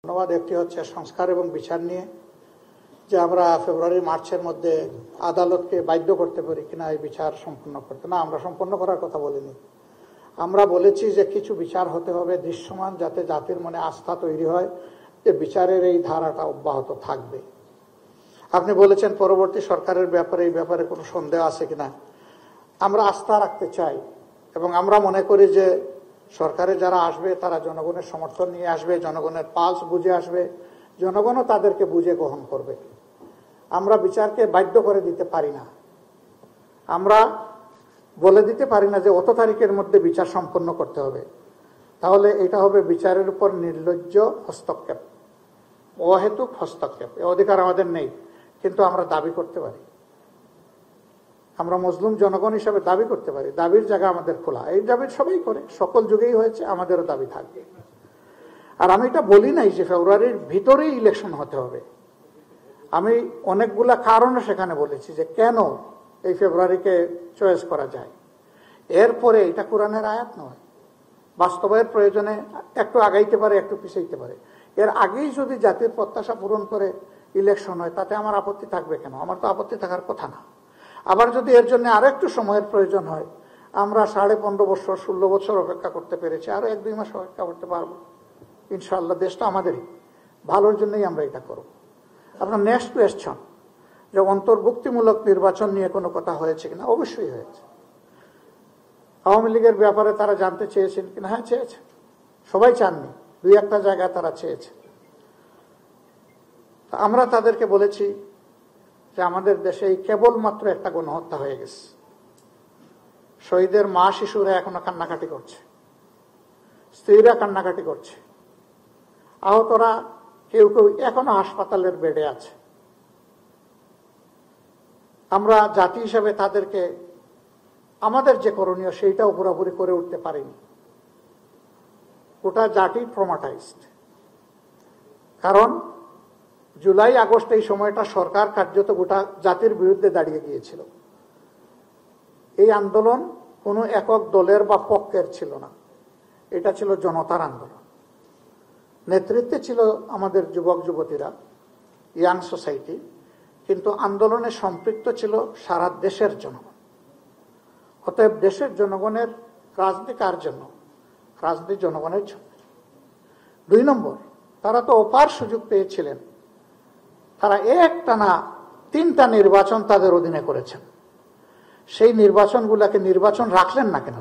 ধন্যবাদ। একটি হচ্ছে সংস্কার এবং বিচার নিয়ে, যে আমরা ফেব্রুয়ারি মার্চের মধ্যে আদালতকে বাধ্য করতে পারি কিনা এই বিচার সম্পন্ন করতে। না, আমরা সম্পন্ন করার কথা বলিনি। আমরা বলেছি যে কিছু বিচার হতে হবে দৃশ্যমান, যাতে জাতির মনে আস্থা তৈরি হয় যে বিচারের এই ধারাটা অব্যাহত থাকবে। আপনি বলেছেন পরবর্তী সরকারের ব্যাপারে এই ব্যাপারে কোনো সন্দেহ আছে কিনা। আমরা আস্থা রাখতে চাই এবং আমরা মনে করি যে সরকারে যারা আসবে তারা জনগণের সমর্থন নিয়ে আসবে, জনগণের পালস বুঝে আসবে, জনগণও তাদেরকে বুঝে গ্রহণ করবে। আমরা বিচারকে বাধ্য করে দিতে পারি না। আমরা বলে দিতে পারি না যে অত তারিখের মধ্যে বিচার সম্পন্ন করতে হবে, তাহলে এটা হবে বিচারের উপর নির্লজ্জ হস্তক্ষেপ, অহেতুক হস্তক্ষেপ। এ অধিকার আমাদের নেই, কিন্তু আমরা দাবি করতে পারি। আমরা মজলুম জনগণ হিসাবে দাবি করতে পারি। দাবির জায়গা আমাদের খোলা। এই দাবি সবাই করে, সকল যুগেই হয়েছে, আমাদেরও দাবি থাকবে। আর আমি এটা বলি নাই যে ফেব্রুয়ারির ভিতরেই ইলেকশন হতে হবে। আমি অনেকগুলা কারণে সেখানে বলেছি যে কেন এই ফেব্রুয়ারিকে চয়েস করা যায়। এরপরে এটা কোরআনের আয়াত নয়, বাস্তবায়নের প্রয়োজনে একটু আগাইতে পারে, একটু পিছাইতে পারে। এর আগেই যদি জাতির প্রত্যাশা পূরণ করে ইলেকশন হয়, তাতে আমার আপত্তি থাকবে কেন? আমার তো আপত্তি থাকার কথা না। আবার যদি এর জন্য আরো একটু সময়ের প্রয়োজন হয়, আমরা 15.5 বছর 16 বছর অপেক্ষা করতে পেরেছি, আরো 1-2 মাস অপেক্ষা করতে পারবো ইনশাআল্লাহ। দেশটা আমাদেরই, ভালোর জন্যই আমরা এটা করব। আপনার নেক্সট কোয়েশ্চন যে অন্তর্ভুক্তিমূলক নির্বাচন নিয়ে কোনো কথা হয়েছে কিনা। অবশ্যই হয়েছে। আওয়ামী লীগের ব্যাপারে তারা জানতে চেয়েছেন কিনা? হ্যাঁ, চেয়েছে। সবাই চাননি, 2-1টা জায়গায় তারা চেয়েছে। আমরা তাদেরকে বলেছি যে আমাদের দেশে কেবলমাত্র একটা গণহত্যা হয়ে গেছে। শহীদের মা শিশুরা এখনো কান্নাকাটি করছে, স্ত্রীরা কান্নাকাটি করছে, আহতরা কেউ কেউ এখনো হাসপাতালের বেডে আছে। আমরা জাতি হিসাবে তাদেরকে আমাদের যে করণীয় সেইটাও পুরোপুরি করে উঠতে পারিনি। গোটা জাতি ট্রমাটাইজড। কারণ জুলাই আগস্ট এই সময়টা সরকার কার্যত গোটা জাতির বিরুদ্ধে দাঁড়িয়ে গিয়েছিল। এই আন্দোলন কোনো একক দলের বা পক্ষের ছিল না, এটা ছিল জনতার আন্দোলন। নেতৃত্বে ছিল আমাদের যুবক যুবতীরা, ইয়াং সোসাইটি, কিন্তু আন্দোলনে সম্পৃক্ত ছিল সারা দেশের জনগণ। অতএব দেশের জনগণের রাজনীতি কার জন্য? রাজনীতি জনগণের জন্য। 2 নম্বর, তারা তো অপার সুযোগ পেয়েছিলেন। তারা একটানা 3টা নির্বাচন তাদের অধীনে করেছেন। সেই নির্বাচনগুলোকে নির্বাচন রাখলেন না কেন?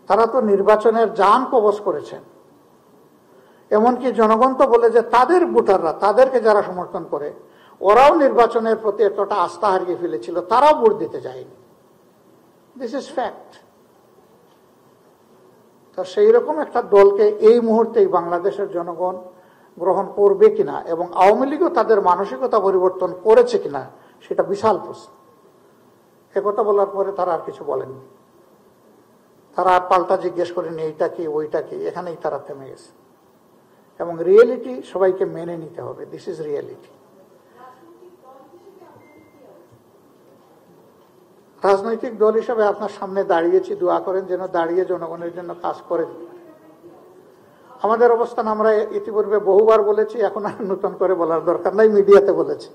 তারা তো নির্বাচনের জান কবজ করেছেন। এমনকি জনগণ তো বলে যে তাদের ভোটাররা, তাদেরকে যারা সমর্থন করে, ওরাও নির্বাচনের প্রতি এতটা আস্থা হারিয়ে ফেলেছিল, তারাও ভোট দিতে যায়নি। This is fact. তো সেই রকম একটা দলকে এই মুহূর্তেই বাংলাদেশের জনগণ গ্রহণ করবে কিনা এবং আওয়ামী লীগও তাদের মানসিকতা পরিবর্তন করেছে কিনা, সেটা বিশাল প্রশ্ন। একথা বলার পরে তারা আর কিছু বলেননি। তারা আর পাল্টা জিজ্ঞেস করেনি এইটা কি ওইটা কি, এখানেই তারা থেমে গেছে। এবং রিয়েলিটি সবাইকে মেনে নিতে হবে। This is reality. রাজনৈতিক দল হিসাবে আপনার সামনে দাঁড়িয়েছি, দোয়া করেন যেন দাঁড়িয়ে জনগণের জন্য কাজ করে। আমাদের অবস্থান আমরা ইতিপূর্বে বহুবার বলেছি, এখন আর নতুন করে বলার দরকার নাই, মিডিয়াতে বলেছি।